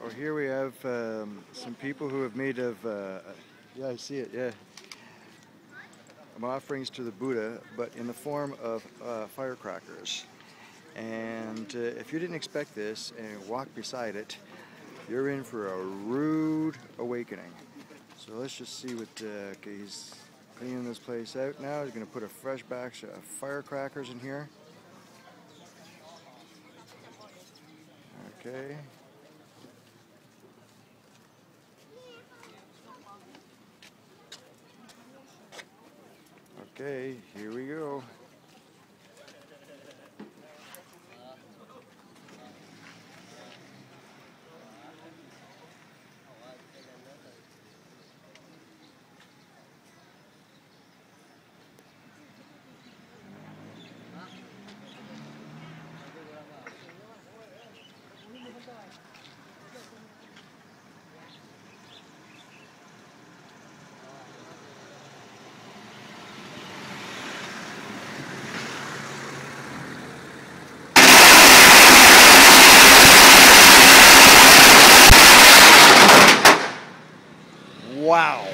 Oh, here we have some people who have made of, yeah, I see it, yeah, offerings to the Buddha, but in the form of firecrackers. And if you didn't expect this and walk beside it, you're in for a rude awakening. So let's just see what, okay, he's cleaning this place out now. He's going to put a fresh batch of firecrackers in here. Okay. Okay, here we go. Wow.